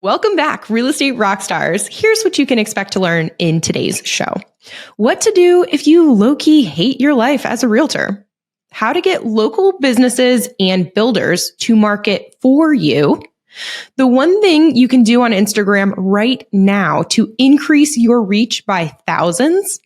Welcome back, real estate rock stars. Here's what you can expect to learn in today's show. What to do if you low-key hate your life as a realtor. How to get local businesses and builders to market for you. The one thing you can do on Instagram right now to increase your reach by thousands.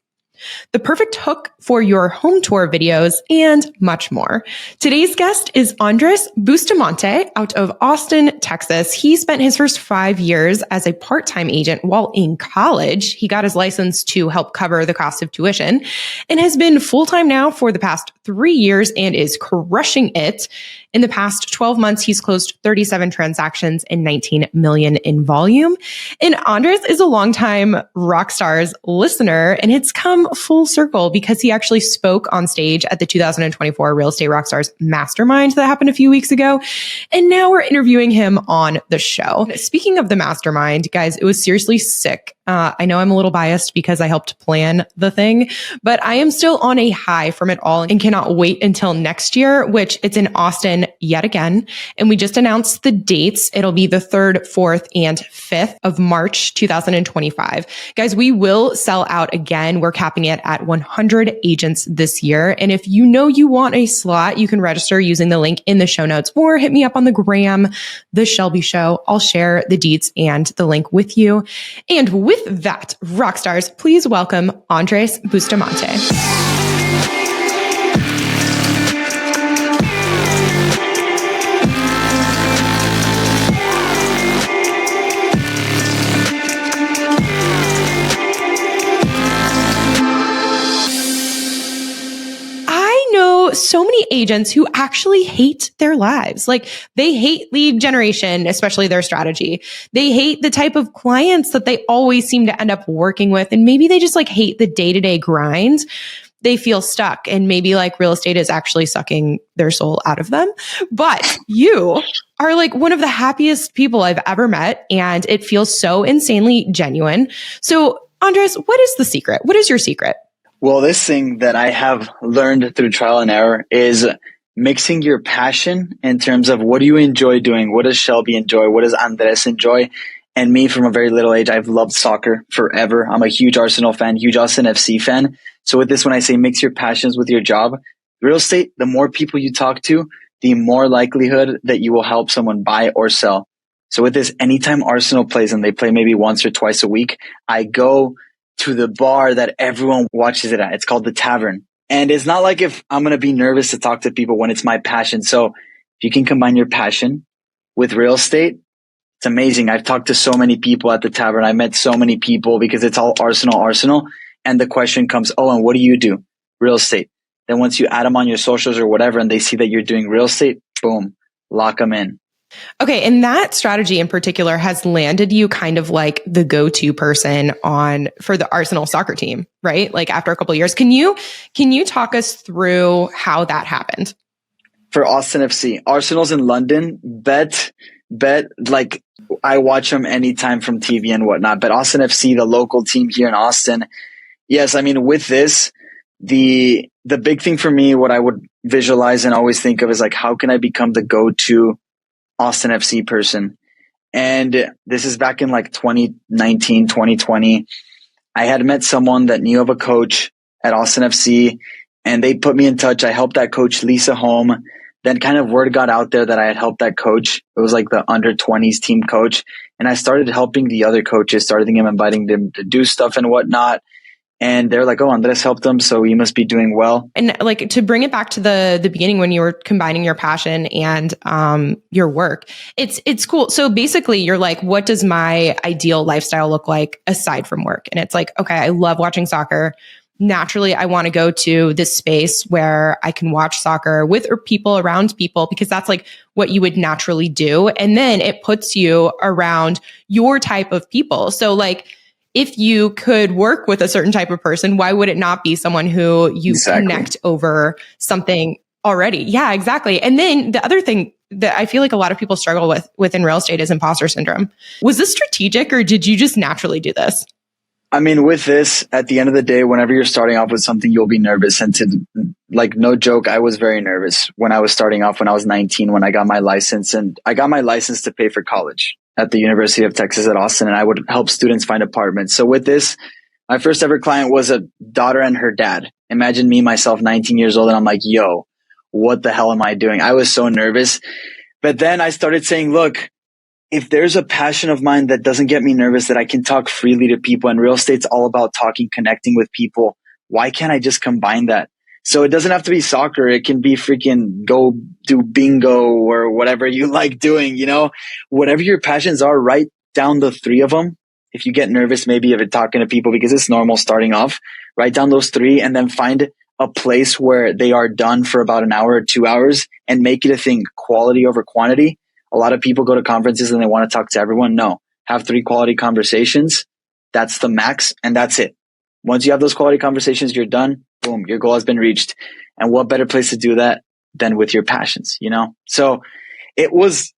The perfect hook for your home tour videos, and much more. Today's guest is Andres Bustamante out of Austin, Texas. He spent his first 5 years as a part-time agent while in college. He got his license to help cover the cost of tuition and has been full-time now for the past 3 years and is crushing it. In the past 12 months, he's closed 37 transactions and 19 million in volume. And Andres is a longtime Rockstars listener, and it's come full circle because he actually spoke on stage at the 2024 Real Estate Rockstars Mastermind that happened a few weeks ago. And now we're interviewing him on the show. Speaking of the Mastermind, guys, it was seriously sick. I know I'm a little biased because I helped plan the thing, but I am still on a high from it all and cannot wait until next year, which it's in Austin yet again. And we just announced the dates. It'll be the 3rd, 4th, and 5th of March, 2025. Guys, we will sell out again. We're capping it at 100 agents this year. And if you know you want a slot, you can register using the link in the show notes or hit me up on the gram, The Shelby Show. I'll share the deets and the link with you. And with that, Rockstars, please welcome Andres Bustamante. So many agents who actually hate their lives. Like they hate lead generation, especially their strategy. They hate the type of clients that they always seem to end up working with. And maybe they just like hate the day-to-day grind. They feel stuck and maybe like real estate is actually sucking their soul out of them. But you are like one of the happiest people I've ever met. And it feels so insanely genuine. So Andres, what is the secret? What is your secret? Well, this thing that I have learned through trial and error is mixing your passion in terms of what do you enjoy doing? What does Shelby enjoy? What does Andres enjoy? And me, from a very little age, I've loved soccer forever. I'm a huge Arsenal fan, huge Austin FC fan. So with this, when I say mix your passions with your job, real estate, the more people you talk to, the more likelihood that you will help someone buy or sell. So with this, anytime Arsenal plays, and they play maybe once or twice a week, I go to the bar that everyone watches it at. It's called the Tavern. And it's not like if I'm going to be nervous to talk to people when it's my passion. So if you can combine your passion with real estate, it's amazing. I've talked to so many people at the Tavern. I met so many people because it's all Arsenal. And the question comes, oh, and what do you do? Real estate. Then once you add them on your socials or whatever, and they see that you're doing real estate, boom, lock them in. Okay. And that strategy in particular has landed you kind of like the go-to person for the Arsenal soccer team, right? Like after a couple of years, can you talk us through how that happened? For Austin FC, Arsenal's in London, bet, like I watch them anytime from TV and whatnot, but Austin FC, the local team here in Austin. Yes. I mean, with this, the big thing for me, what I would visualize and always think of is like, how can I become the go-to Austin FC person? And this is back in like 2019, 2020. I had met someone that knew of a coach at Austin FC, and they put me in touch. I helped that coach lease a home. Then kind of word got out there that I had helped that coach. It was like the under 20s team coach. And I started helping the other coaches, starting him, inviting them to do stuff and whatnot. And they're like, oh, Andres helped them, so you must be doing well. And like to bring it back to the beginning when you were combining your passion and your work, it's cool. So basically you're like, what does my ideal lifestyle look like aside from work? And it's like, okay, I love watching soccer. Naturally, I want to go to this space where I can watch soccer with people, around people, because that's like what you would naturally do. And then it puts you around your type of people. So like, if you could work with a certain type of person, why would it not be someone who you connect over something already? Yeah, exactly. And then the other thing that I feel like a lot of people struggle with within real estate is imposter syndrome. Was this strategic or did you just naturally do this? I mean, with this, at the end of the day, whenever you're starting off with something, you'll be nervous. And like, no joke, I was very nervous when I was starting off when I was 19, when I got my license, and I got my license to pay for college. at the University of Texas at Austin, and I would help students find apartments. So with this, my first ever client was a daughter and her dad. Imagine me, myself, 19 years old, and I'm like, yo, what the hell am I doing? I was so nervous. But then I started saying, look, if there's a passion of mine that doesn't get me nervous, that I can talk freely to people, and real estate's all about talking, connecting with people, why can't I just combine that? So it doesn't have to be soccer. It can be freaking go do bingo or whatever you like doing, whatever your passions are, write down the three of them. If you get nervous, maybe if you're talking to people, because it's normal starting off, write down those three and then find a place where they are done for about an hour or 2 hours and make it a thing, quality over quantity. A lot of people go to conferences and they want to talk to everyone. No, have 3 quality conversations. That's the max, and that's it. Once you have those quality conversations, you're done. Boom, your goal has been reached. And what better place to do that than with your passions, So it was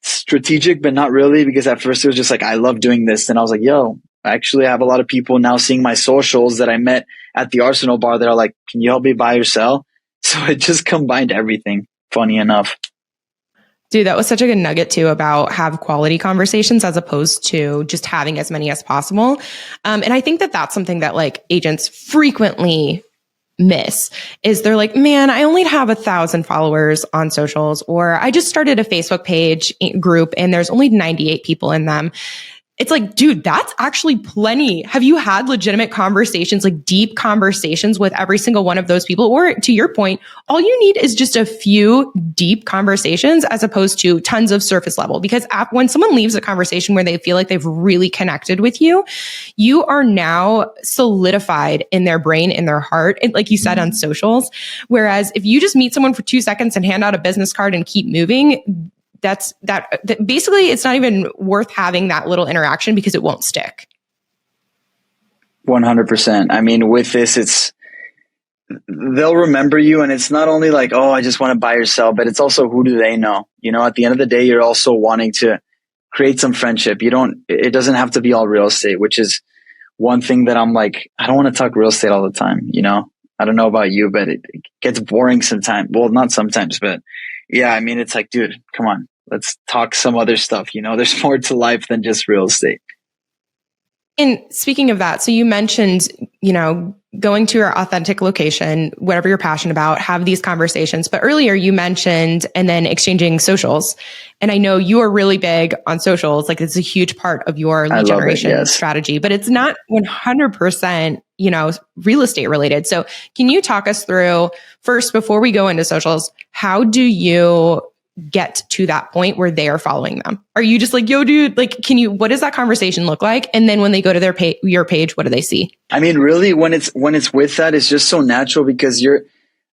strategic, but not really, because at first it was just like, I love doing this. And I was like, yo, actually I have a lot of people now seeing my socials that I met at the Arsenal bar that are like, can you help me buy or sell? So it just combined everything, funny enough. Dude, that was such a good nugget too about have quality conversations as opposed to just having as many as possible. And I think that that's something that like agents frequently miss is they're like, man, I only have 1,000 followers on socials, or I just started a Facebook page group and there's only 98 people in them. It's like, dude, that's actually plenty. Have you had legitimate conversations, like deep conversations with every single one of those people? Or to your point, all you need is just a few deep conversations as opposed to tons of surface level. Because when someone leaves a conversation where they feel like they've really connected with you, you are now solidified in their brain, in their heart, and like you said on socials. Whereas if you just meet someone for 2 seconds and hand out a business card and keep moving, that basically it's not even worth having that little interaction because it won't stick. 100%. I mean, with this, they'll remember you, and it's not only like, oh, I just want to buy or sell, but it's also who do they know? At the end of the day, you're also wanting to create some friendship. It doesn't have to be all real estate, which is one thing that I'm like, I don't want to talk real estate all the time. I don't know about you, but it gets boring sometimes. Well, not sometimes, but yeah, I mean, it's like, dude, come on. Let's talk some other stuff. There's more to life than just real estate. And speaking of that, so you mentioned, going to your authentic location, whatever you're passionate about, have these conversations. But earlier you mentioned, and then exchanging socials. And I know you are really big on socials. Like it's a huge part of your lead generation strategy, but it's not 100%, real estate related. So can you talk us through first, before we go into socials, how do you get to that point where they are following them? Are you just like, yo, dude, like, what does that conversation look like? And then when they go to your page, what do they see? I mean, really, when it's with that, it's just so natural because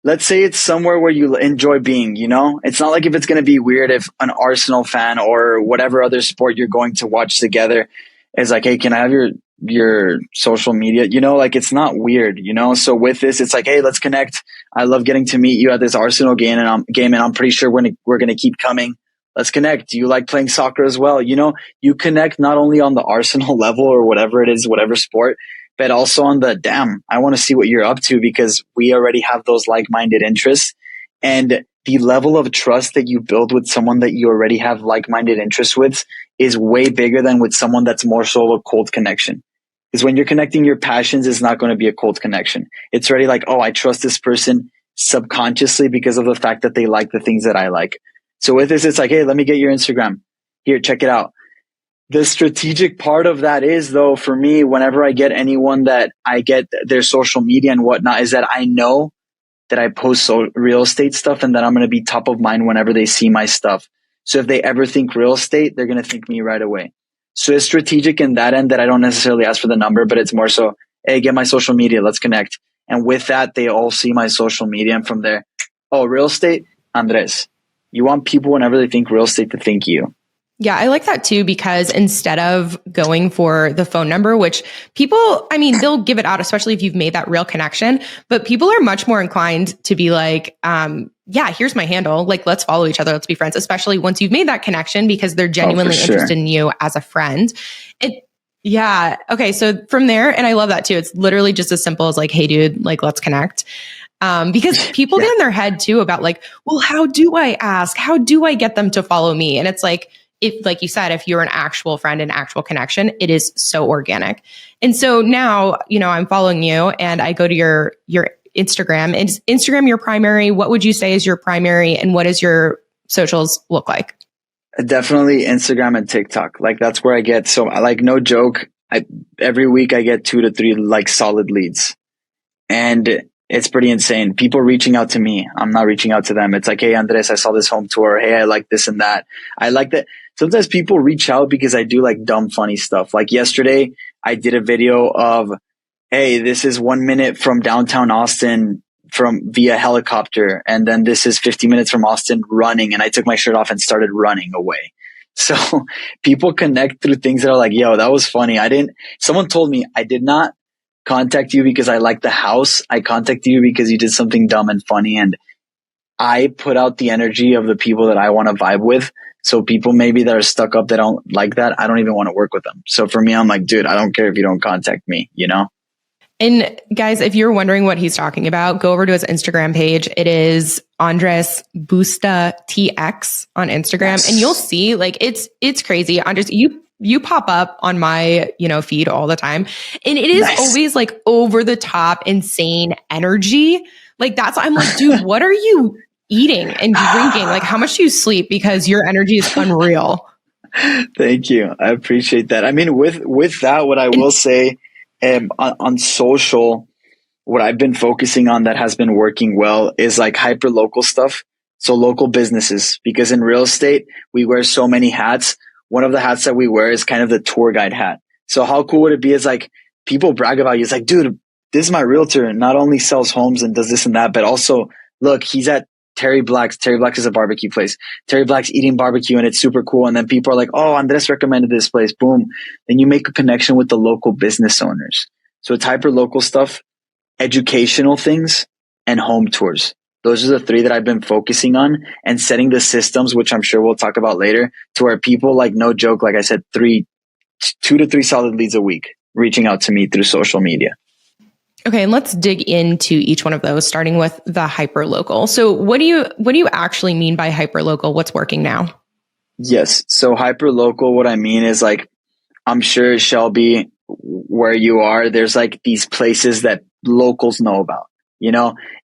let's say it's somewhere where you enjoy being, it's not like if it's going to be weird if an Arsenal fan or whatever other sport you're going to watch together is like, hey, can I have your social media? Like it's not weird, So with this, it's like, hey, let's connect. I love getting to meet you at this Arsenal game, and I'm pretty sure we're going to keep coming. Let's connect. Do you like playing soccer as well? You connect not only on the Arsenal level or whatever it is, whatever sport, but also on the I want to see what you're up to because we already have those like-minded interests. And the level of trust that you build with someone that you already have like-minded interests with is way bigger than with someone that's more so a cold connection. Because when you're connecting your passions, it's not going to be a cold connection. It's already like, oh, I trust this person subconsciously because of the fact that they like the things that I like. So with this, it's like, hey, let me get your Instagram. Here, check it out. The strategic part of that is, though, for me, whenever I get anyone that I get their social media and whatnot, is that I know that I post real estate stuff and that I'm going to be top of mind whenever they see my stuff. So if they ever think real estate, they're going to think me right away. So it's strategic in that end that I don't necessarily ask for the number, but it's more so, hey, get my social media, let's connect. And with that, they all see my social media. And from there, oh, real estate, Andres. You want people whenever they think real estate to think you. Yeah, I like that too, because instead of going for the phone number, which people, I mean, they'll give it out, especially if you've made that real connection, but people are much more inclined to be like, yeah, here's my handle. Like, let's follow each other. Let's be friends, especially once you've made that connection because they're genuinely interested in you as a friend. Yeah. Okay. So from there, and I love that too. It's literally just as simple as like, hey dude, like, let's connect. Because people get in their head too about like, well, how do I ask? How do I get them to follow me? And it's like, if, like you said, if you're an actual friend, an actual connection, it is so organic. And so now, I'm following you and I go to your Instagram. Is Instagram your primary? What would you say is your primary, and what does your socials look like? Definitely Instagram and TikTok. Like that's where I get, so like, no joke. Every week I get 2 to 3 like solid leads, and it's pretty insane. People reaching out to me. I'm not reaching out to them. It's like, hey, Andres, I saw this home tour. Hey, I like this and that. I like that. Sometimes people reach out because I do like dumb, funny stuff. Like yesterday, I did a video of, hey, this is 1 minute from downtown Austin from via helicopter. And then this is 50 minutes from Austin running. And I took my shirt off and started running away. So people connect through things that are like, yo, that was funny. Someone told me I did not contact you because I like the house. I contacted you because you did something dumb and funny. And I put out the energy of the people that I want to vibe with. So people maybe that are stuck up that don't like that, I don't even want to work with them. So for me, I'm like, dude, I don't care if you don't contact me, And guys, if you're wondering what he's talking about, go over to his Instagram page. It is Andres Busta TX on Instagram. Yes. And you'll see, like, it's crazy. Andres, you pop up on my, feed all the time. And it is always like over the top, insane energy. Like I'm like, dude, what are you eating and drinking? Like, how much do you sleep? Because your energy is unreal. Thank you. I appreciate that. I mean, with that, what I will say, on social, what I've been focusing on that has been working well is like hyper local stuff. So local businesses, because in real estate, we wear so many hats. One of the hats that we wear is kind of the tour guide hat. So how cool would it be? It's like people brag about you. It's like, dude, this is my realtor. Not only sells homes and does this and that, but also look, he's at Terry Black's. Terry Black's is a barbecue place. Terry Black's eating barbecue and it's super cool. And then people are like, oh, Andres recommended this place. Boom. Then you make a connection with the local business owners. So it's hyper local stuff, educational things, and home tours. Those are the 3 that I've been focusing on, and setting the systems, which I'm sure we'll talk about later, to where people, like, no joke, like I said, 2 to 3 solid leads a week reaching out to me through social media. Okay, and let's dig into each one of those, starting with the hyper local. So what do you actually mean by hyper local? What's working now? Yes. So hyper local, what I mean is, like, I'm sure, Shelby, where you are, there's like these places that locals know about,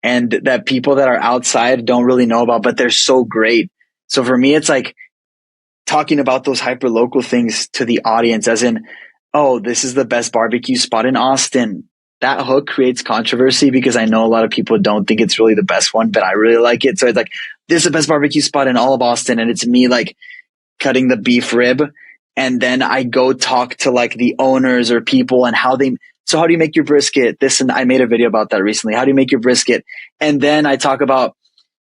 and that people that are outside don't really know about, but they're so great. So for me, it's like talking about those hyper local things to the audience, as in, oh, this is the best barbecue spot in Austin. That hook creates controversy because I know a lot of people don't think it's really the best one, but I really like it. So it's like, this is the best barbecue spot in all of Austin. And it's me like cutting the beef rib. And then I go talk to like the owners or people and so how do you make your brisket? And I made a video about that recently. How do you make your brisket? And then I talk about,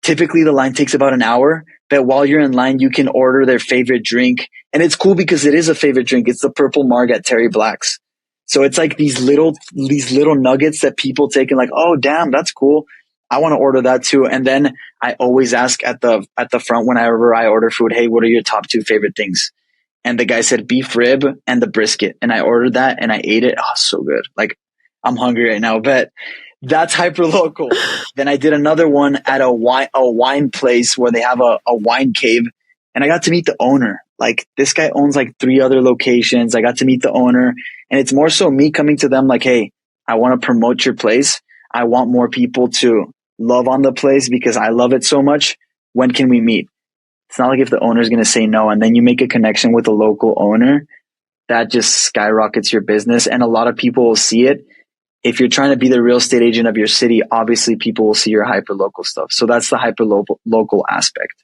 typically the line takes about an hour, but while you're in line, you can order their favorite drink. And it's cool because it is a favorite drink. It's the Purple Marg at Terry Black's. So it's like these little nuggets that people take and like, oh, damn, that's cool. I want to order that too. And then I always ask at the front whenever I order food, hey, what are your top 2 favorite things? And the guy said beef rib and the brisket. And I ordered that and I ate it. Oh, so good. Like, I'm hungry right now, but that's hyper local. Then I did another one at a wine place where they have a wine cave, and I got to meet the owner. Like, this guy owns like 3 other locations. I got to meet the owner, and it's more so me coming to them like, hey, I want to promote your place. I want more people to love on the place because I love it so much. When can we meet? It's not like if the owner is going to say no, and then you make a connection with a local owner, that just skyrockets your business. And a lot of people will see it. If you're trying to be the real estate agent of your city, obviously people will see your hyper local stuff. So that's the hyper local aspect.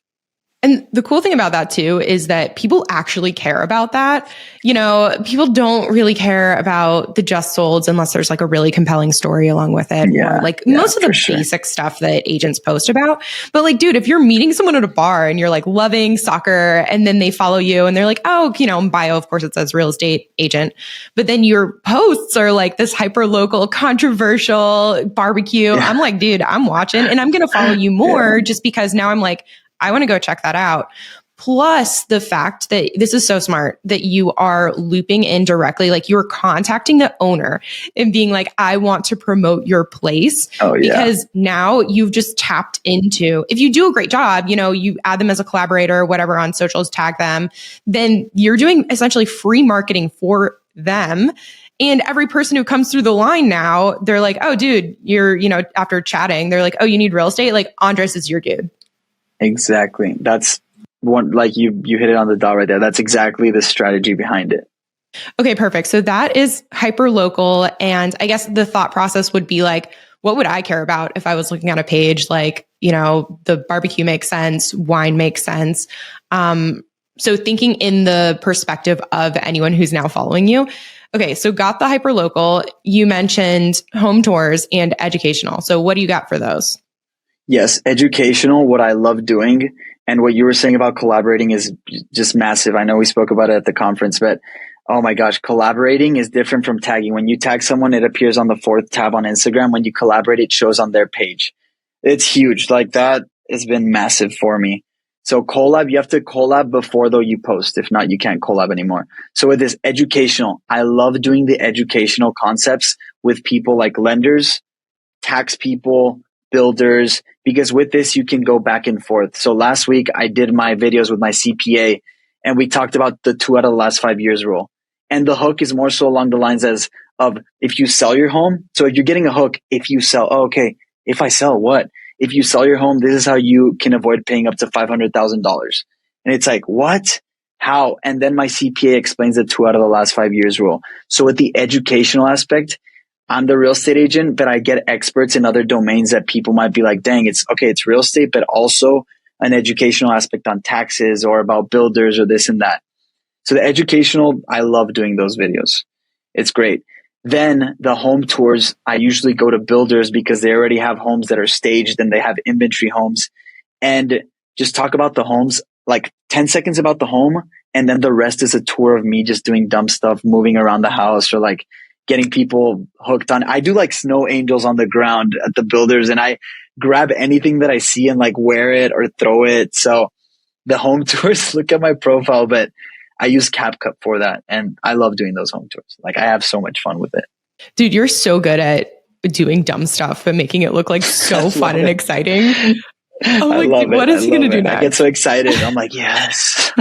And the cool thing about that too is that people actually care about that. People don't really care about the just solds unless there's like a really compelling story along with it. Yeah, or like most of the basic stuff that agents post about. But like, dude, if you're meeting someone at a bar and you're like loving soccer and then they follow you and they're like, oh, in bio, of course it says real estate agent. But then your posts are like this hyper local, controversial barbecue. Yeah. I'm like, dude, I'm watching and I'm going to follow you more just because now I'm like, I want to go check that out. Plus the fact that this is so smart that you are looping in directly, like you're contacting the owner and being like, I want to promote your place. Oh, yeah. Because now you've just tapped into, if you do a great job, you know, you add them as a collaborator or whatever on socials, tag them, then you're doing essentially free marketing for them. And every person who comes through the line now, they're like, oh, dude, you're, you know, after chatting, they're like, oh, you need real estate? Like Andres is your dude. Exactly. That's one, like you hit it on the dot right there. That's exactly the strategy behind it. Okay, perfect. So that is hyper local. And I guess the thought process would be like, what would I care about if I was looking at a page like, you know, the barbecue makes sense, wine makes sense. So thinking in the perspective of anyone who's now following you. Okay, so got the hyper local. You mentioned home tours and educational. So what do you got for those? Yes, educational, what I love doing, and what you were saying about collaborating is just massive. I know we spoke about it at the conference, but oh my gosh, collaborating is different from tagging. When you tag someone, it appears on the fourth tab on Instagram. When you collaborate, it shows on their page. It's huge. Like that has been massive for me. So collab, you have to collab before though you post. If not, you can't collab anymore. So with this educational, I love doing the educational concepts with people like lenders, tax people, builders, because with this, you can go back and forth. So last week I did my videos with my CPA and we talked about the 2 out of the last 5 years rule. And the hook is more so along the lines as of if you sell your home. So if you're getting a hook, if you sell, oh, okay, if I sell what? If you sell your home, this is how you can avoid paying up to $500,000. And it's like, what? How? And then my CPA explains the 2 out of the last 5 years rule. So with the educational aspect, I'm the real estate agent, but I get experts in other domains that people might be like, dang, it's okay, it's real estate, but also an educational aspect on taxes or about builders or this and that. So the educational, I love doing those videos. It's great. Then the home tours, I usually go to builders because they already have homes that are staged and they have inventory homes, and just talk about the homes, like 10 seconds about the home. And then the rest is a tour of me just doing dumb stuff, moving around the house or like getting people hooked on. I do like snow angels on the ground at the builders, and I grab anything that I see and like wear it or throw it. So the home tours, look at my profile, but I use CapCut for that. And I love doing those home tours. Like I have so much fun with it. Dude, you're so good at doing dumb stuff and making it look like so fun and exciting. I'm like, dude, what is he going to do next? I get so excited. I'm like, yes.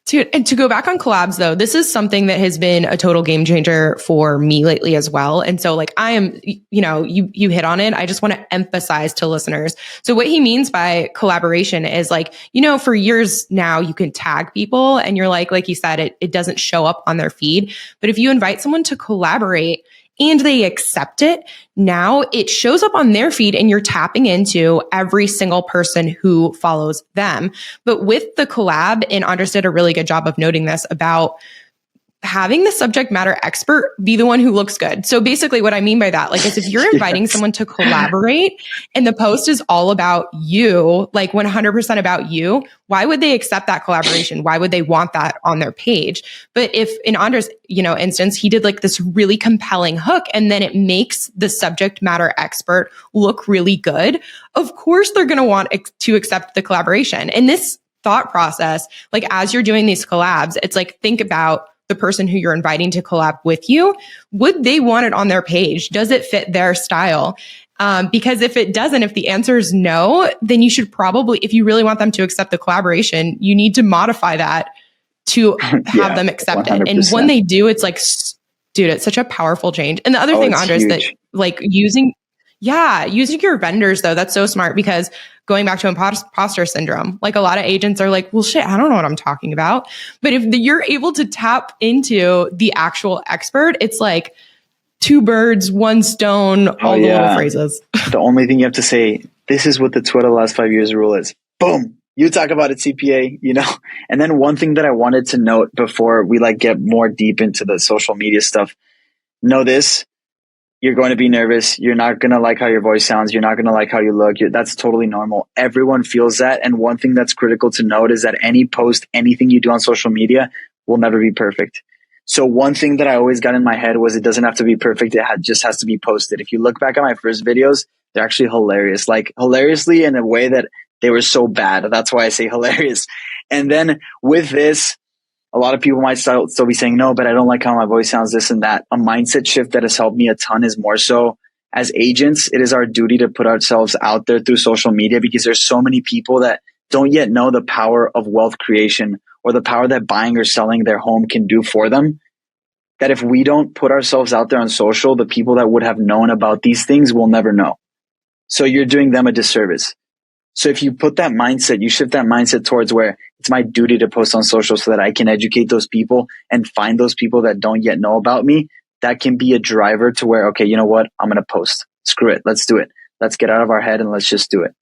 Dude, and to go back on collabs though, this is something that has been a total game changer for me lately as well. And so like I am, you know, you hit on it. I just want to emphasize to listeners. So what he means by collaboration is like, you know, for years now you can tag people and you're like you said, it doesn't show up on their feed. But if you invite someone to collaborate and they accept it, now it shows up on their feed and you're tapping into every single person who follows them. But with the collab, and Andres did a really good job of noting this about having the subject matter expert be the one who looks good. So basically what I mean by that, like is if you're inviting someone to collaborate and the post is all about you, like 100% about you, why would they accept that collaboration? Why would they want that on their page? But if in Andres, you know, instance, he did like this really compelling hook and then it makes the subject matter expert look really good. Of course, they're going to want to accept the collaboration. And this thought process, like as you're doing these collabs, it's like, think about the person who you're inviting to collab with you. Would they want it on their page? Does it fit their style? Because if it doesn't, if the answer is no, then you should probably, if you really want them to accept the collaboration, you need to modify that to have them accept 100%. It. And when they do, it's like, dude, it's such a powerful change. And the other thing, Andres, that like using your vendors though, that's so smart because going back to imposter syndrome, like a lot of agents are like, well, shit, I don't know what I'm talking about. But if you're able to tap into the actual expert, it's like 2 birds, 1 stone, all the little phrases. The only thing you have to say, this is what the 2 out of the last 5 years rule is. Boom. You talk about it, CPA, you know? And then one thing that I wanted to note before we like get more deep into the social media stuff, know this. You're going to be nervous. You're not going to like how your voice sounds. You're not going to like how you look. That's totally normal. Everyone feels that. And one thing that's critical to note is that any post, anything you do on social media will never be perfect. So one thing that I always got in my head was it doesn't have to be perfect. It just has to be posted. If you look back at my first videos, they're actually hilarious, like hilariously in a way that They were so bad. That's why I say hilarious. And then with this, a lot of people might still be saying, no, but I don't like how my voice sounds, this and that. A mindset shift that has helped me a ton is more so as agents, it is our duty to put ourselves out there through social media, because there's so many people that don't yet know the power of wealth creation or the power that buying or selling their home can do for them. That if we don't put ourselves out there on social, the people that would have known about these things will never know. So you're doing them a disservice. So if you put that mindset, you shift that mindset towards where it's my duty to post on social so that I can educate those people and find those people that don't yet know about me, that can be a driver to where, okay, you know what? I'm going to post. Screw it. Let's do it. Let's get out of our head and let's just do it.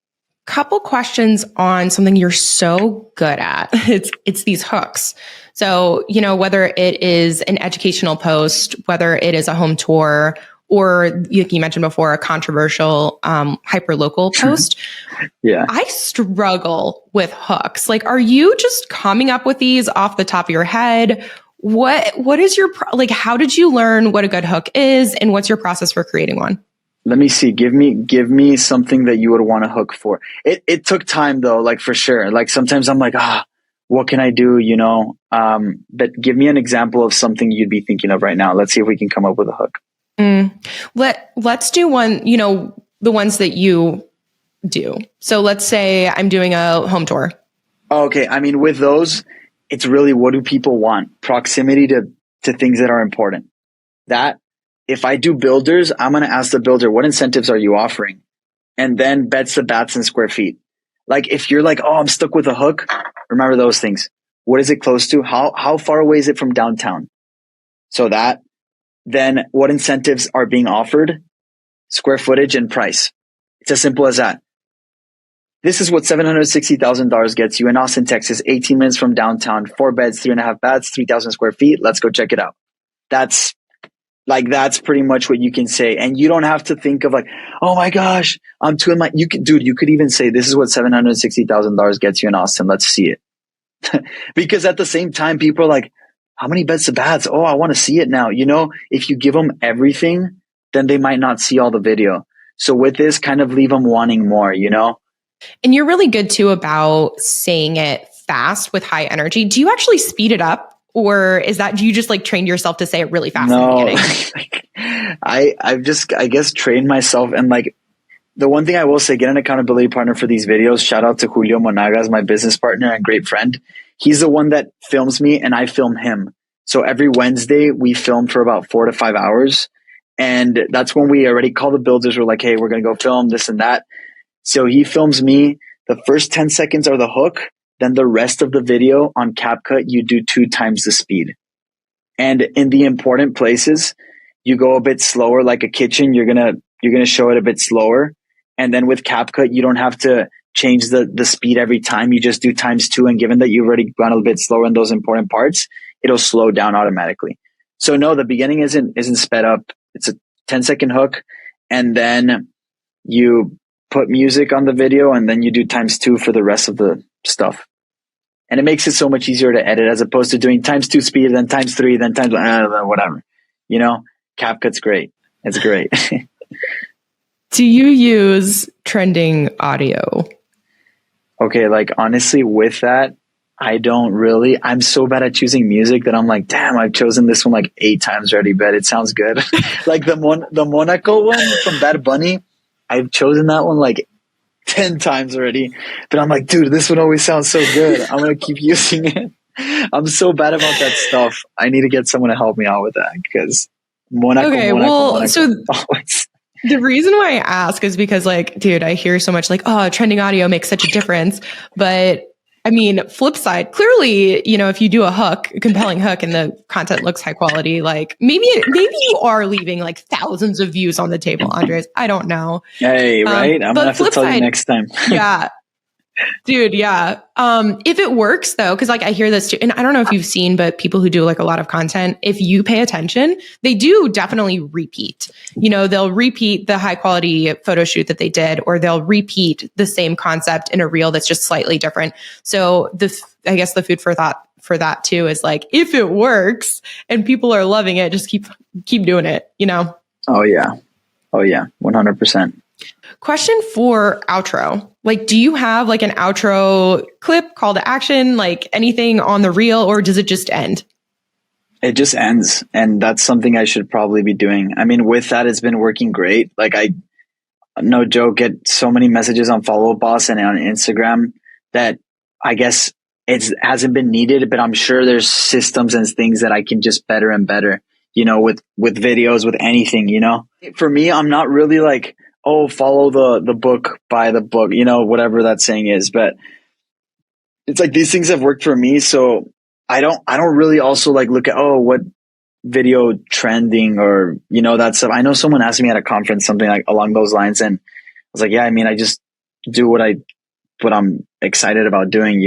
Couple questions on something you're so good at. It's these hooks. So, whether it is an educational post, whether it is a home tour, or like you mentioned before, a controversial hyperlocal post. Yeah. I struggle with hooks. Like, are you just coming up with these off the top of your head? What is your, how did you learn what a good hook is, and what's your process for creating one? Let me see. Give me something that you would want to hook for. It took time though, like for sure. Like sometimes I'm like, what can I do? But give me an example of something you'd be thinking of right now. Let's see if we can come up with a hook. Let's do one, the ones that you do. So let's say I'm doing a home tour. Okay. I mean, with those, it's really, what do people want? Proximity to things that are important. That if I do builders, I'm going to ask the builder, what incentives are you offering? And then beds to bats and square feet. Like if you're like, oh, I'm stuck with a hook, remember those things. What is it close to? How far away is it from downtown? So that, then what incentives are being offered, square footage and price. It's as simple as that. This is what $760,000 gets you in Austin, Texas, 18 minutes from downtown, 4 beds, 3.5 baths, 3,000 square feet. Let's go check it out. That's pretty much what you can say. And you don't have to think of like, oh my gosh, I'm too in my, you could even say, this is what $760,000 gets you in Austin. Let's see it. Because at the same time, people are like, how many beds to baths? Oh, I want to see it now. If you give them everything, then they might not see all the video. So with this, kind of leave them wanting more, And you're really good too about saying it fast with high energy. Do you actually speed it up? Or do you just like train yourself to say it really fast in the beginning? I guess trained myself. And like the one thing I will say, get an accountability partner for these videos. Shout out to Julio Monagas, my business partner and great friend. He's the one that films me and I film him. So every Wednesday we film for about 4 to 5 hours. And that's when we already call the builders. We're like, hey, we're going to go film this and that. So he films me. The first 10 seconds are the hook. Then the rest of the video on CapCut, you do 2 times the speed. And in the important places, you go a bit slower, like a kitchen. You're going to show it a bit slower. And then with CapCut, you don't have to change the speed every time. You just do x2. And given that you've already gone a bit slower in those important parts, it'll slow down automatically. So no, the beginning isn't sped up. It's a 10-second hook. And then you put music on the video and then you do x2 for the rest of the stuff. And it makes it so much easier to edit as opposed to doing x2 speed, then x3, then times whatever. CapCut's great. It's great. Do you use trending audio? Okay, like honestly, with that, I don't really. I'm so bad at choosing music that I'm like, damn, I've chosen this one like 8 times already, but it sounds good. Like the Monaco one from Bad Bunny, I've chosen that one like 10 times already. But I'm like, dude, this one always sounds so good. I'm going to keep using it. I'm so bad about that stuff. I need to get someone to help me out with that because Monaco. So the reason why I ask is because like, dude, I hear so much like, oh, trending audio makes such a difference. But I mean, flip side, clearly, if you do a compelling hook and the content looks high quality, like maybe you are leaving like thousands of views on the table, Andres. I don't know. Hey, right? I'm going to have to tell you next time. Yeah. Dude, yeah. If it works though, because like I hear this too, and I don't know if you've seen, but people who do like a lot of content, if you pay attention, they do definitely repeat. They'll repeat the high quality photo shoot that they did, or they'll repeat the same concept in a reel that's just slightly different. So I guess the food for thought for that too is like, if it works and people are loving it, just keep doing it, Oh yeah. 100%. Question for outro. Like, do you have like an outro clip, call to action, like anything on the reel, or does it just end? It just ends. And that's something I should probably be doing. I mean, with that, it's been working great. Like no joke, get so many messages on Follow Up Boss and on Instagram that I guess it hasn't been needed, but I'm sure there's systems and things that I can just better and better, with videos, with anything, For me, I'm not really like, oh, follow the book, buy the book, whatever that saying is, but it's like these things have worked for me. So I don't really also like look at, oh, what video trending or, that stuff. I know someone asked me at a conference, something like along those lines. And I was like, yeah, I mean, I just do what I'm excited about doing,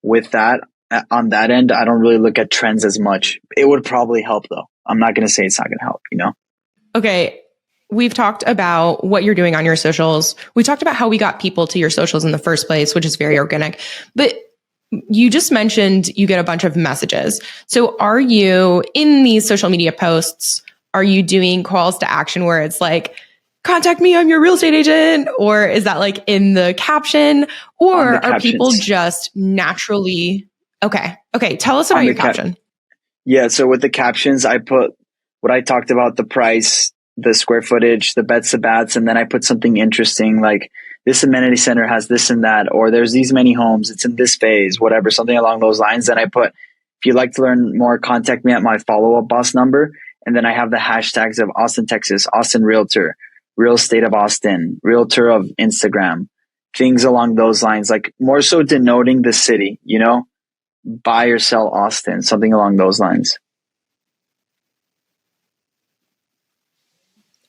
with that on that end. I don't really look at trends as much. It would probably help though. I'm not going to say it's not going to help, Okay. We've talked about what you're doing on your socials. We talked about how we got people to your socials in the first place, which is very organic. But you just mentioned you get a bunch of messages. So are you in these social media posts, are you doing calls to action where it's like, contact me, I'm your real estate agent? Or is that like in the caption? Or are people just naturally, okay. Tell us about your caption. Yeah. So with the captions, I put what I talked about, the price, the square footage, the beds to bats, and then I put something interesting like this amenity center has this and that, or there's these many homes, it's in this phase, whatever, something along those lines. Then I put, if you'd like to learn more, contact me at my Follow Up Boss number. And then I have the hashtags of Austin, Texas, Austin Realtor, Real Estate of Austin, Realtor of Instagram, things along those lines, like more so denoting the city, buy or sell Austin, something along those lines.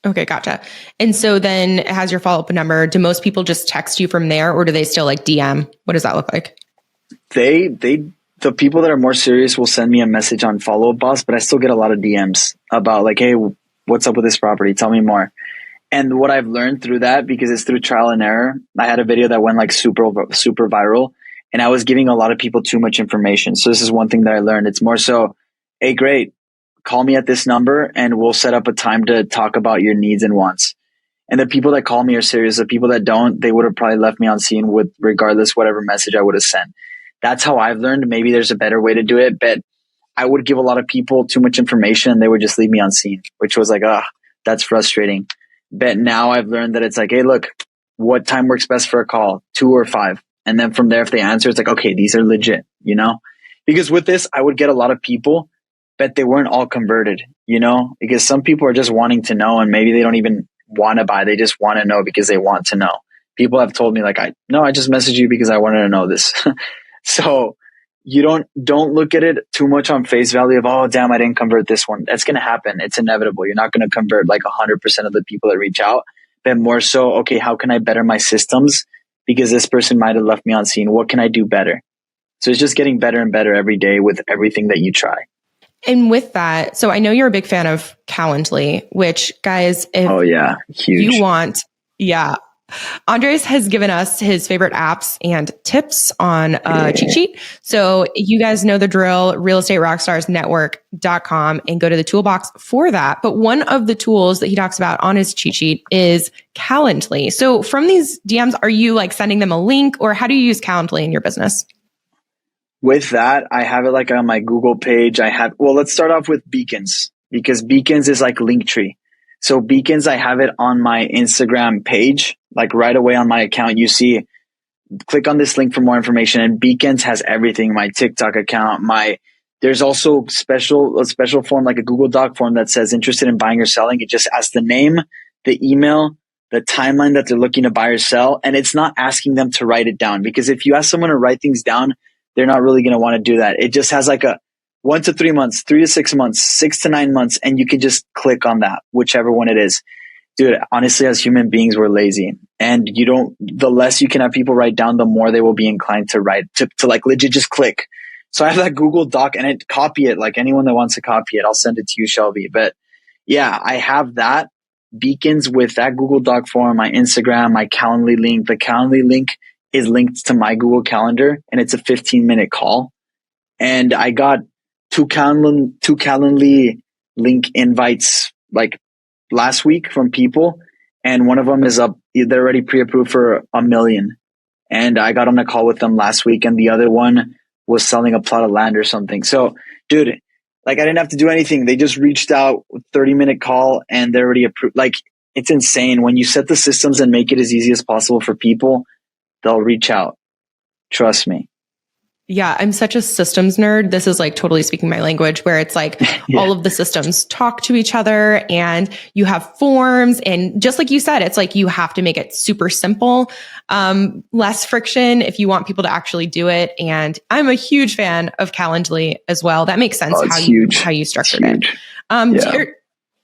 Okay, gotcha. And so then it has your follow-up number. Do most people just text you from there, or do they still like DM? What does that look like? The people that are more serious will send me a message on Follow Up Boss, but I still get a lot of DMs about like, hey, what's up with this property? Tell me more. And what I've learned through that, because it's through trial and error, I had a video that went like super viral, and I was giving a lot of people too much information. So this is one thing that I learned. It's more so, hey, great, call me at this number and we'll set up a time to talk about your needs and wants. And the people that call me are serious. The people that don't, they would have probably left me on scene with regardless whatever message I would have sent. That's how I've learned. Maybe there's a better way to do it, but I would give a lot of people too much information and they would just leave me on scene, which was like, that's frustrating. But now I've learned that it's like, hey, look, what time works best for a call? 2 or 5. And then from there, if they answer, it's like, okay, these are legit, because with this, I would get a lot of people, but they weren't all converted, because some people are just wanting to know and maybe they don't even want to buy. They just want to know because they want to know. People have told me like, I just messaged you because I wanted to know this. So you don't look at it too much on face value of, oh, damn, I didn't convert this one. That's going to happen. It's inevitable. You're not going to convert like 100% of the people that reach out, but more so, okay, how can I better my systems? Because this person might have left me on scene. What can I do better? So it's just getting better and better every day with everything that you try. And with that, so I know you're a big fan of Calendly, which guys, if huge. You want, Andres has given us his favorite apps and tips on a cheat sheet. So you guys know the drill, realestaterockstarsnetwork.com, and go to the toolbox for that. But one of the tools that he talks about on his cheat sheet is Calendly. So from these DMs, are you like sending them a link, or how do you use Calendly in your business? With that, I have it like on my Google page. Let's start off with Beacons, because Beacons is like Linktree. So Beacons, I have it on my Instagram page, like right away on my account. You see, click on this link for more information. And Beacons has everything. My TikTok account, there's also a special form, like a Google Doc form that says interested in buying or selling. It just asks the name, the email, the timeline that they're looking to buy or sell. And it's not asking them to write it down, because if you ask someone to write things down, they're not really going to want to do that. It just has like a 1 to 3 months, 3 to 6 months, 6 to 9 months, and you can just click on that, whichever one it is. Dude, honestly, as human beings, we're lazy, and the less you can have people write down, the more they will be inclined to write, to like legit just click. So I have that Google Doc, and copy it, like anyone that wants to copy it, I'll send it to you, Shelby. But yeah, I have that Beacons with that Google Doc form, my Instagram, my Calendly link. The Calendly link is linked to my Google Calendar, and it's a 15-minute call. And I got two Calendly link invites like last week from people, and one of them is up. They're already pre-approved for 1 million. And I got on a call with them last week, and the other one was selling a plot of land or something. So, dude, like I didn't have to do anything. They just reached out, 30-minute call, and they're already approved. Like, it's insane. When you set the systems and make it as easy as possible for people, they'll reach out. Trust me. Yeah, I'm such a systems nerd. This is like totally speaking my language, where it's like Yeah. all of the systems talk to each other and you have forms. And just like you said, it's like you have to make it super simple, less friction if you want people to actually do it. And I'm a huge fan of Calendly as well. That makes sense how you structured it. Yeah.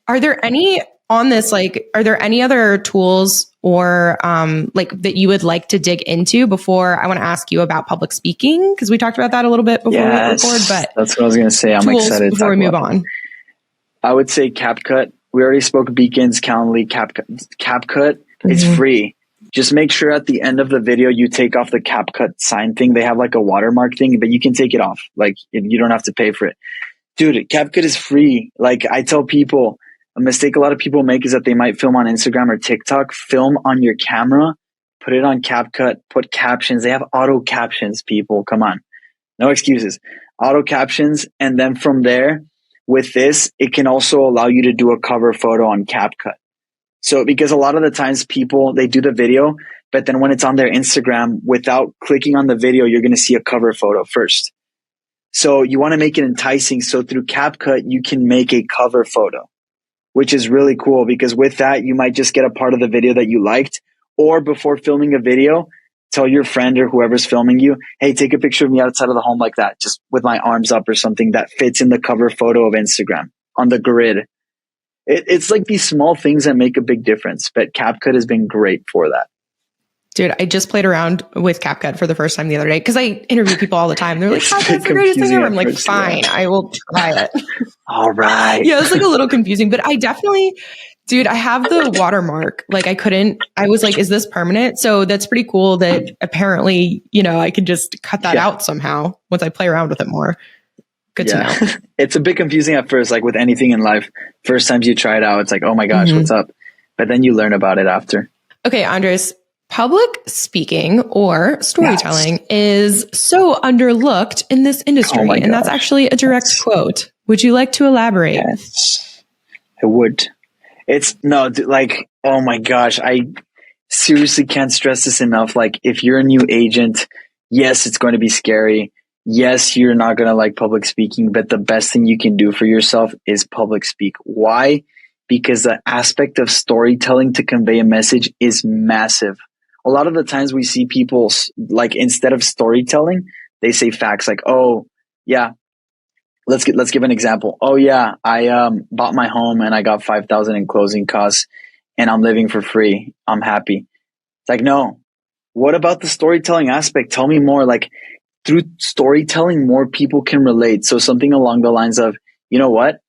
Are there any on this, like, are there any other tools or like that you would like to dig into before I want to ask you about public speaking? Because we talked about that a little bit before we record, but that's what I was going to say. I'm excited before we move on. I would say CapCut. We already spoke Beacons, Calendly, CapCut. It's free. Just make sure at the end of the video you take off the CapCut sign thing. They have like a watermark thing, but you can take it off. Like you don't have to pay for it. Dude, CapCut is free. Like I tell people, a mistake a lot of people make is that they might film on Instagram or TikTok, film on your camera, put it on CapCut, put captions. They have auto captions, people. Come on. No excuses. Auto captions. And then from there, with this, it can also allow you to do a cover photo on CapCut. So because a lot of the times people, they do the video, but then when it's on their Instagram, without clicking on the video, you're going to see a cover photo first. So you want to make it enticing. So through CapCut, you can make a cover photo, which is really cool because with that, you might just get a part of the video that you liked, or before filming a video, tell your friend or whoever's filming you, hey, take a picture of me outside of the home like that, just with my arms up or something that fits in the cover photo of Instagram on the grid. It's like these small things that make a big difference, but CapCut has been great for that. Dude, I just played around with CapCut for the first time the other day because I interview people all the time. They're like, CapCut's the greatest thing ever. I'm like, fine, I will try it. All right. Yeah, it's like a little confusing, but I definitely, dude, I have the watermark. Like I was like, is this permanent? So that's pretty cool that apparently, I could just cut that out somehow once I play around with it more. Good to know. It's a bit confusing at first, like with anything in life. First times you try it out, it's like, oh my gosh, what's up? But then you learn about it after. Okay, Andres, public speaking or storytelling is so underlooked in this industry. And that's actually a direct quote. Would you like to elaborate? Yes, I would. Oh my gosh, I seriously can't stress this enough. Like if you're a new agent, yes, it's going to be scary. Yes, you're not going to like public speaking, but the best thing you can do for yourself is public speak. Why? Because the aspect of storytelling to convey a message is massive. A lot of the times we see people like instead of storytelling, they say facts like, oh yeah, let's give an example. Oh yeah, I bought my home and I got 5,000 in closing costs and I'm living for free. I'm happy. It's like, no, what about the storytelling aspect? Tell me more. Like through storytelling, more people can relate. So something along the lines of, you know what?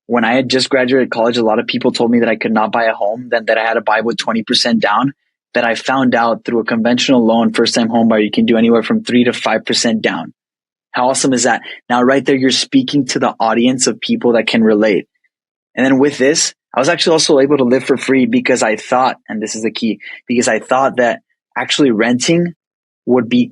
When I had just graduated college, a lot of people told me that I could not buy a home, then that I had to buy with 20% down. That I found out through a conventional loan, first time home buyer, you can do anywhere from 3 to 5% down. How awesome is that? Now, right there, you're speaking to the audience of people that can relate. And then with this, I was actually also able to live for free because I thought, and this is the key, because I thought that actually renting would be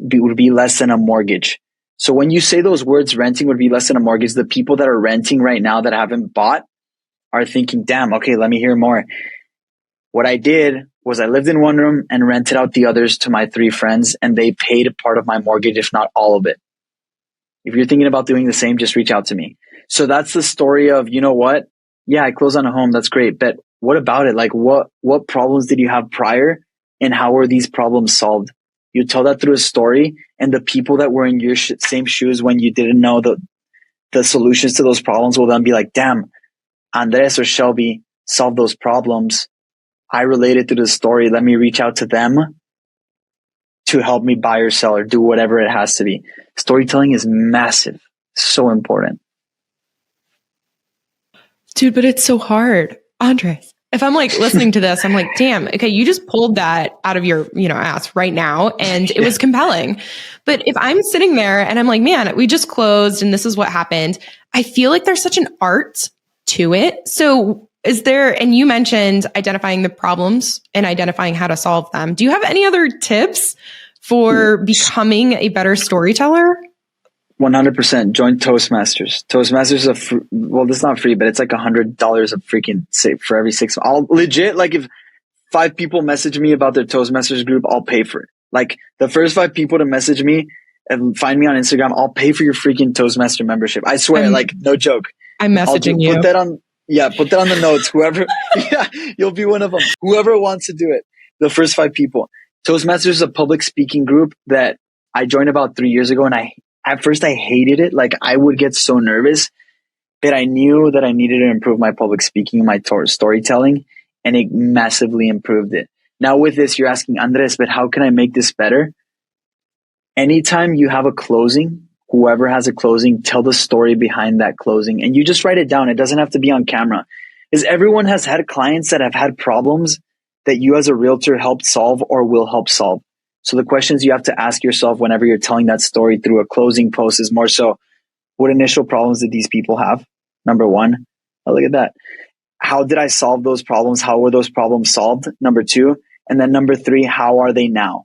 less than a mortgage. So when you say those words, renting would be less than a mortgage, the people that are renting right now that haven't bought are thinking, damn, okay, let me hear more. What I did was I lived in one room and rented out the others to my 3 friends, and they paid a part of my mortgage, if not all of it. If you're thinking about doing the same, just reach out to me. So that's the story of, you know what? Yeah, I closed on a home. That's great. But what about it? Like what problems did you have prior and how were these problems solved? You tell that through a story, and the people that were in your same shoes when you didn't know the solutions to those problems will then be like, damn, Andres or Shelby solved those problems. I related to the story. Let me reach out to them to help me buy or sell or do whatever it has to be. Storytelling is massive. So important. Dude, but it's so hard. Andres, if I'm like listening to this, I'm like, damn, okay, you just pulled that out of your, ass right now. And it was compelling. But if I'm sitting there and I'm like, man, we just closed and this is what happened. I feel like there's such an art to it. So is there, and you mentioned identifying the problems and identifying how to solve them. Do you have any other tips for becoming a better storyteller? 100% join Toastmasters. Toastmasters is well, it's not free, but it's like $100 of freaking save for every 6 months. I'll legit, like if 5 people message me about their Toastmasters group, I'll pay for it. Like the first 5 people to message me and find me on Instagram, I'll pay for your freaking Toastmaster membership. I swear, like no joke. I'm messaging you. Put that on the notes. Whoever, you'll be one of them. Whoever wants to do it. The first 5 people. Toastmasters is a public speaking group that I joined about 3 years ago, and at first I hated it. Like I would get so nervous, but I knew that I needed to improve my public speaking, my storytelling, and it massively improved it. Now with this, you're asking, Andres, but how can I make this better? Anytime you have a closing, whoever has a closing, tell the story behind that closing, and you just write it down. It doesn't have to be on camera, because everyone has had clients that have had problems that you as a realtor helped solve or will help solve. So the questions you have to ask yourself whenever you're telling that story through a closing post is more so, what initial problems did these people have? Number 1, oh, look at that. How did I solve those problems? How were those problems solved? Number 2. And then number 3, how are they now?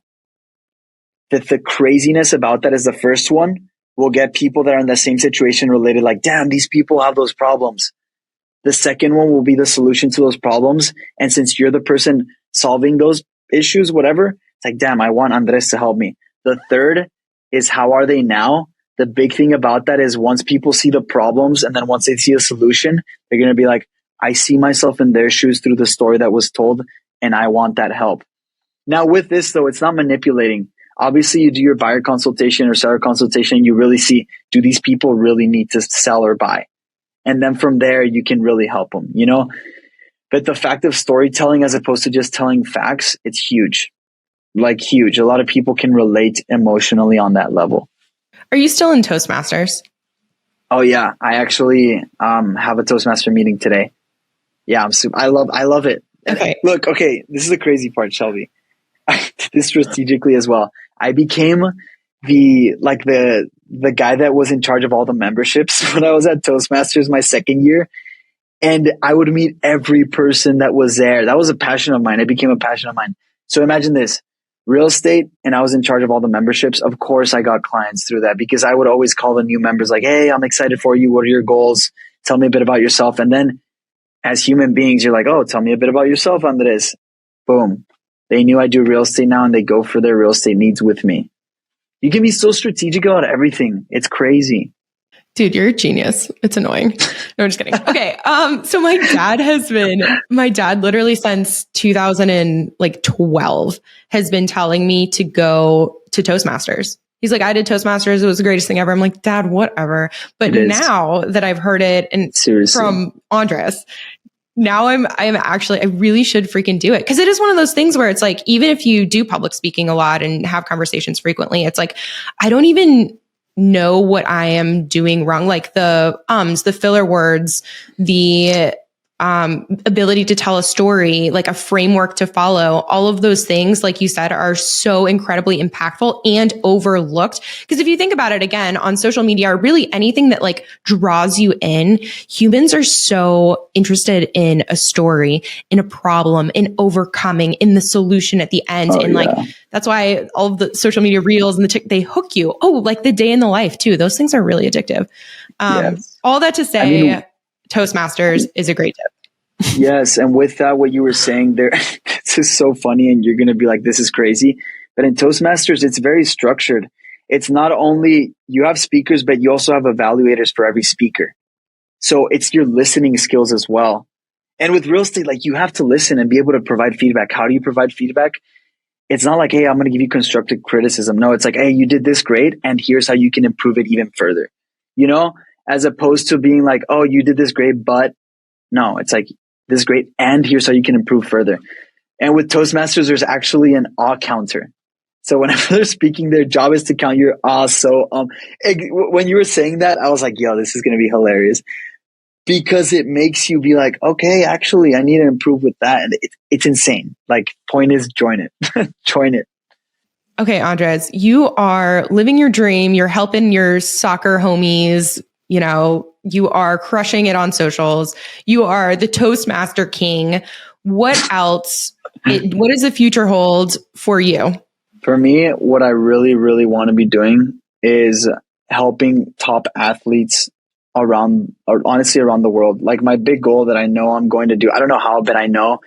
The craziness about that is the first one will get people that are in the same situation related, like, damn, these people have those problems. The second one will be the solution to those problems. And since you're the person solving those issues, whatever, it's like, damn, I want Andres to help me. The third is, how are they now? The big thing about that is once people see the problems and then once they see a solution, they're going to be like, I see myself in their shoes through the story that was told, and I want that help. Now with this though, it's not manipulating. Obviously you do your buyer consultation or seller consultation and you really see, do these people really need to sell or buy? And then from there, you can really help them, you know? But the fact of storytelling as opposed to just telling facts, it's huge. Like huge. A lot of people can relate emotionally on that level. Are you still in Toastmasters? Oh yeah. I actually have a Toastmaster meeting today. Yeah, I love it. Okay. Look, okay, this is the crazy part, Shelby. I did this strategically as well. I became the guy that was in charge of all the memberships when I was at Toastmasters my second year. And I would meet every person that was there. That was a passion of mine. It became a passion of mine. So imagine this, real estate, and I was in charge of all the memberships. Of course, I got clients through that because I would always call the new members like, hey, I'm excited for you. What are your goals? Tell me a bit about yourself. And then as human beings, you're like, oh, tell me a bit about yourself, Andres. Boom. They knew I do real estate now and they go for their real estate needs with me. You can be so strategic about everything. It's crazy. Dude, you're a genius. It's annoying. No, I'm just kidding. Okay. So my dad literally since 2012 has been telling me to go to Toastmasters. He's like, I did Toastmasters. It was the greatest thing ever. I'm like, Dad, whatever. But now that I've heard it and Seriously. From Andres, now I'm actually, I really should freaking do it. Cause it is one of those things where it's like, even if you do public speaking a lot and have conversations frequently, it's like, I don't even know what I am doing wrong. Like the filler words, the ability to tell a story, like a framework to follow, all of those things, like you said, are so incredibly impactful and overlooked. Because if you think about it again, on social media or really anything that like draws you in, humans are so interested in a story, in a problem, in overcoming, in the solution at the end. Like, that's why all of the social media reels and they hook you. Oh, like the day in the life too. Those things are really addictive. All that to say, Toastmasters is a great tip. Yes. And with that, what you were saying there, this is so funny and you're going to be like, this is crazy. But in Toastmasters, it's very structured. It's not only you have speakers, but you also have evaluators for every speaker. So it's your listening skills as well. And with real estate, like you have to listen and be able to provide feedback. How do you provide feedback? It's not like, hey, I'm going to give you constructive criticism. No, it's like, hey, you did this great. And here's how you can improve it even further, you know, as opposed to being like, oh, you did this great, but no, it's like, this is great. And here's how you can improve further. And with Toastmasters, there's actually an awe counter. So whenever they're speaking, their job is to count your awe. So when you were saying that, I was like, yo, this is going to be hilarious because it makes you be like, okay, actually, I need to improve with that. And it's insane. Like, point is, join it. Join it. Okay, Andres, you are living your dream. You're helping your soccer homies You are crushing it on socials. You are the Toastmaster king. What else? What does the future hold for you? For me, what I really, really want to be doing is helping top athletes around, or honestly around the world. Like my big goal that I know I'm going to do, I don't know how, but I know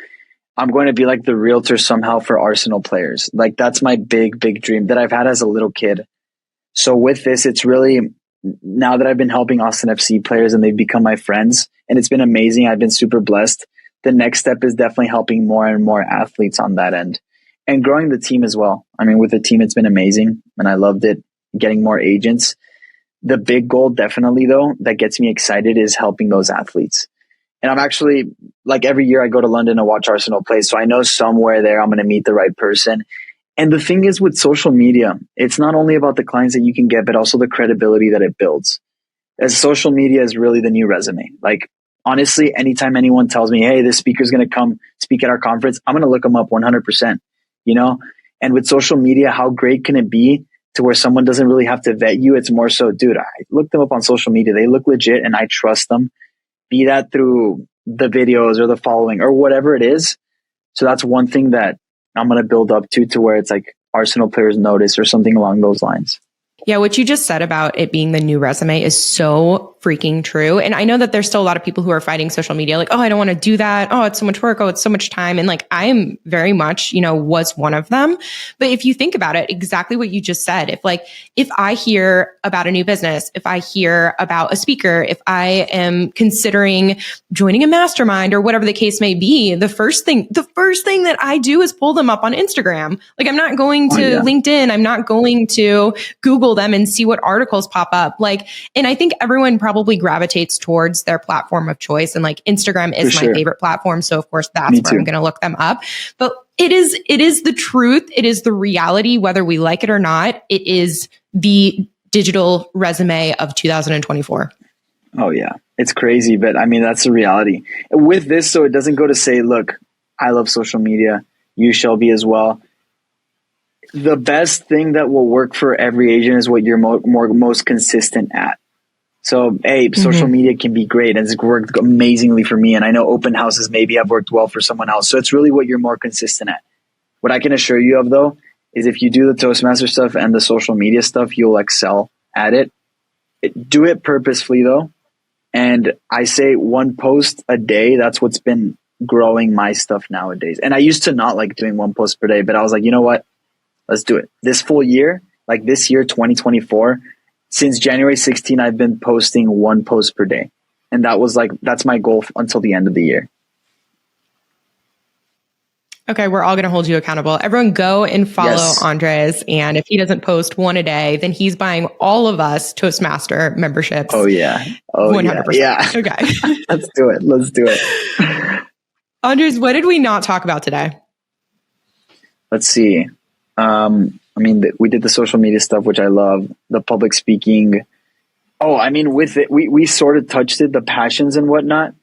I'm going to be like the realtor somehow for Arsenal players. Like that's my big, big dream that I've had as a little kid. So with this, it's really, now that I've been helping Austin FC players and they've become my friends and it's been amazing. I've been super blessed. The next step is definitely helping more and more athletes on that end and growing the team as well. I mean, with the team, it's been amazing and I loved it. Getting more agents. The big goal definitely though, that gets me excited is helping those athletes. And I'm actually like every year I go to London to watch Arsenal play. So I know somewhere there I'm going to meet the right person. And the thing is with social media, it's not only about the clients that you can get, but also the credibility that it builds. As social media is really the new resume. Like honestly, anytime anyone tells me, hey, this speaker's going to come speak at our conference, I'm going to look them up 100%, And with social media, how great can it be to where someone doesn't really have to vet you? It's more so, dude, I looked them up on social media. They look legit and I trust them. Be that through the videos or the following or whatever it is. So that's one thing that I'm going to build up to where it's like Arsenal players notice or something along those lines. Yeah, what you just said about it being the new resume is so freaking true. And I know that there's still a lot of people who are fighting social media like, oh, I don't want to do that. Oh, it's so much work. Oh, it's so much time. And like, I am very much, was one of them. But if you think about it, exactly what you just said, if I hear about a new business, if I hear about a speaker, if I am considering joining a mastermind or whatever the case may be, the first thing that I do is pull them up on Instagram. Like I'm not going to LinkedIn. I'm not going to Google them and see what articles pop up. And I think everyone probably gravitates towards their platform of choice. And like Instagram is my favorite platform. So of course that's where I'm going to look them up. But it is the truth. It is the reality, whether we like it or not. It is the digital resume of 2024. Oh yeah. It's crazy, but I mean, that's the reality with this. So it doesn't go to say, look, I love social media. You shall be as well. The best thing that will work for every agent is what you're most consistent at. So, social media can be great and it's worked amazingly for me. And I know open houses maybe have worked well for someone else. So it's really what you're more consistent at. What I can assure you of though, is if you do the Toastmaster stuff and the social media stuff, you'll excel at it. Do it purposefully though. And I say one post a day. That's what's been growing my stuff nowadays. And I used to not like doing one post per day, but I was like, you know what? Let's do it. This full year, like this year, 2024, since January 16, I've been posting one post per day. And that's my goal until the end of the year. Okay, we're all going to hold you accountable. Everyone go and follow Andres. And if he doesn't post one a day, then he's buying all of us Toastmaster memberships. Oh, yeah. 100%. Yeah. Okay. Let's do it. Andres, what did we not talk about today? Let's see. We did the social media stuff, which I love, the public speaking. With it, we sort of touched it, the passions and whatnot.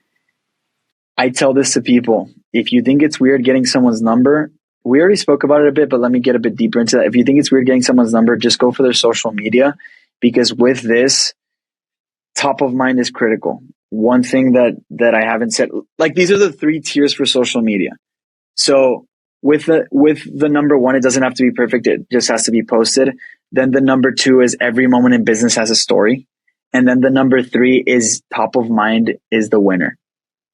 I tell this to people. If you think it's weird getting someone's number, we already spoke about it a bit, but let me get a bit deeper into that. If you think it's weird getting someone's number, just go for their social media, because with this, top of mind is critical. One thing that I haven't said, like these are the 3 tiers for social media. So with the number 1, it doesn't have to be perfect. It just has to be posted. Then the number 2 is every moment in business has a story. And then the number 3 is top of mind is the winner.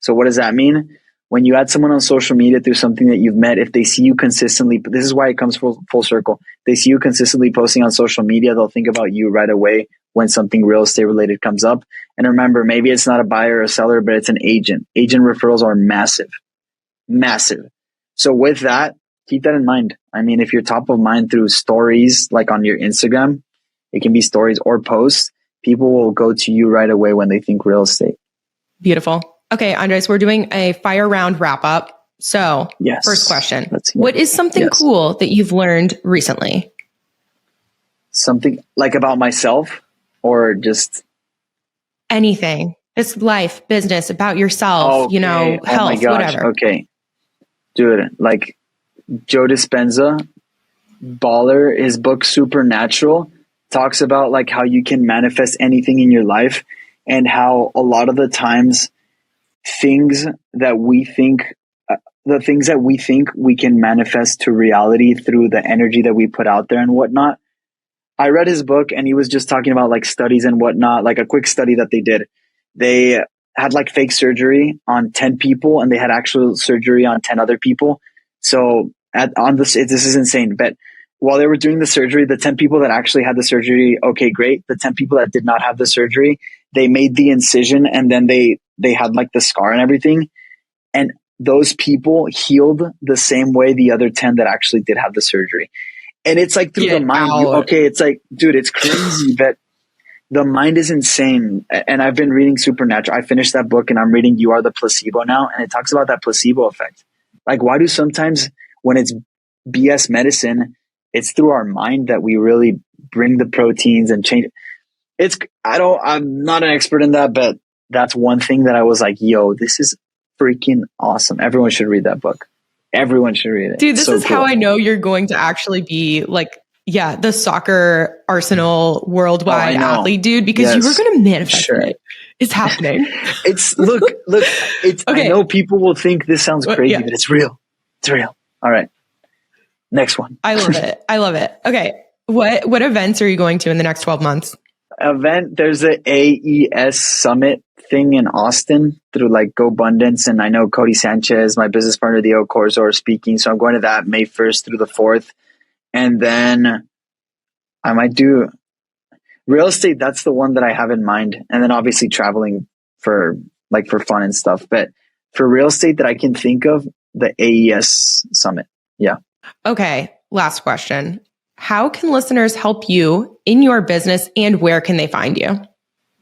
So what does that mean? When you add someone on social media through something that you've met, if they see you consistently, this is why it comes full circle. They see you consistently posting on social media, they'll think about you right away when something real estate related comes up. And remember, maybe it's not a buyer or a seller, but it's an agent. Agent referrals are massive. So with that, keep that in mind. I mean, if you're top of mind through stories, like on your Instagram, it can be stories or posts, people will go to you right away when they think real estate. Beautiful. Okay, Andres, we're doing a fire round wrap up. So first question, what is something cool that you've learned recently? Something like about myself or just anything. It's life, business, about yourself, health, whatever. Okay. Dude, like Joe Dispenza, baller, his book Supernatural talks about like how you can manifest anything in your life. and how a lot of the times things that we think, the things that we think we can manifest to reality through the energy that we put out there and whatnot. I read his book and he was just talking about like studies and whatnot, like a quick study that they did. They had like fake surgery on 10 people and they had actual surgery on 10 other people. So this is insane. But while they were doing the surgery, the 10 people that actually had the surgery, okay, great. The 10 people that did not have the surgery, they made the incision and then they had like the scar and everything. And those people healed the same way the other 10 that actually did have the surgery. And it's like through the mind, it's like, dude, it's crazy, but the mind is insane. And I've been reading Supernatural. I finished that book and I'm reading You Are the Placebo now. And it talks about that placebo effect. Like, why do sometimes when it's BS medicine, it's through our mind that we really bring the proteins and change. I'm not an expert in that, but that's one thing that I was like, yo, this is freaking awesome. Everyone should read that book. Everyone should read it. Dude, this is cool. How I know you're going to actually be like, the soccer Arsenal worldwide athlete, dude, because you were going to manifest it. It's happening. Look, okay. I know people will think this sounds crazy, but it's real. It's real. All right. Next one. I love it. Okay. What events are you going to in the next 12 months? There's a AES summit thing in Austin through like GoBundance. And I know Cody Sanchez, my business partner, Theo Corzo, are speaking. So I'm going to that May 1st through the 4th. And then I might do real estate. That's the one that I have in mind. And then obviously traveling for fun and stuff. But for real estate that I can think of, the AES summit. Yeah. Okay. Last question. How can listeners help you in your business and where can they find you?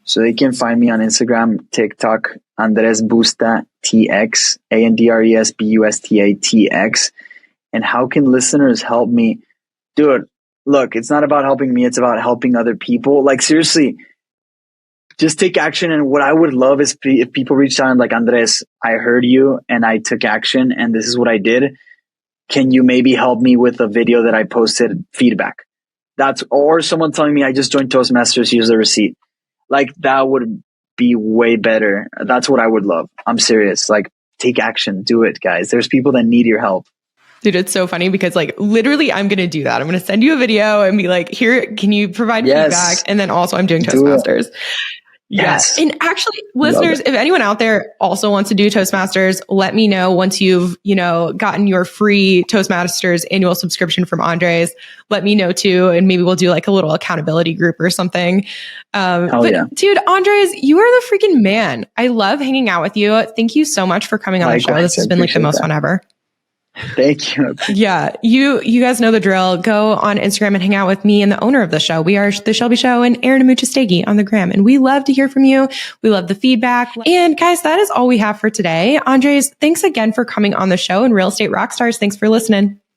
So they can find me on Instagram, TikTok, Andres Busta TX, ANDRES BUSTA TX. And how can listeners help me? Dude, look, it's not about helping me. It's about helping other people. Like, seriously, just take action. And what I would love is if people reached out and like, Andres, I heard you and I took action and this is what I did. Can you maybe help me with a video that I posted feedback? Or someone telling me I just joined Toastmasters, here's the receipt. Like, that would be way better. That's what I would love. I'm serious. Like, take action. Do it, guys. There's people that need your help. Dude, it's so funny because like literally I'm going to do that. I'm going to send you a video and be like, here, can you provide feedback? And then also I'm doing Toastmasters. Yes. And actually, listeners, if anyone out there also wants to do Toastmasters, let me know once you've, gotten your free Toastmasters annual subscription from Andres. Let me know too. And maybe we'll do like a little accountability group or something. Dude, Andres, you are the freaking man. I love hanging out with you. Thank you so much for coming on the show. This has been like the most fun ever. Thank you. Yeah. You guys know the drill. Go on Instagram and hang out with me and the owner of the show. We are The Shelby Show and Aaron Amuchastegui on the gram. And we love to hear from you. We love the feedback. And guys, that is all we have for today. Andres, thanks again for coming on the show. And Real Estate Rockstars, thanks for listening.